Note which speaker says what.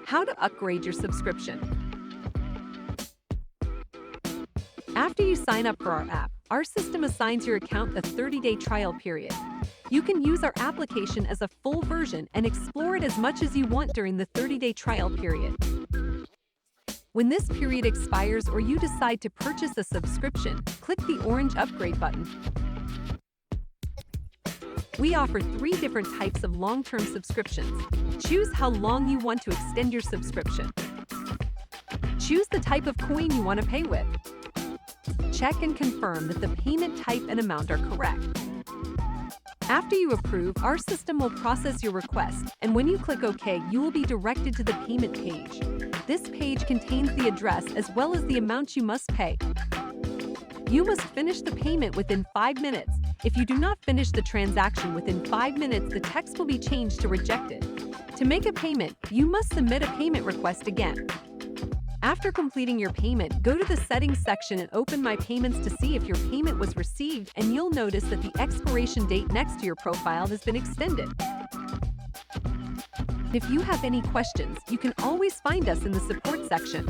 Speaker 1: How to upgrade your subscription. After you sign up for our app, our system assigns your account a 30-day trial period. You can use our application as a full version and explore it as much as you want during the 30-day trial period. When this period expires or you decide to purchase a subscription, click the orange upgrade button. We offer 3 different types of long-term subscriptions. Choose how long you want to extend your subscription. Choose the type of coin you want to pay with. Check and confirm that the payment type and amount are correct. After you approve, our system will process your request, and when you click OK, you will be directed to the payment page. This page contains the address as well as the amount you must pay. You must finish the payment within 5 minutes. If you do not finish the transaction within 5 minutes, the text will be changed to rejected. To make a payment, you must submit a payment request again. After completing your payment, go to the Settings section and open My Payments to see if your payment was received, and you'll notice that the expiration date next to your profile has been extended. If you have any questions, you can always find us in the support section.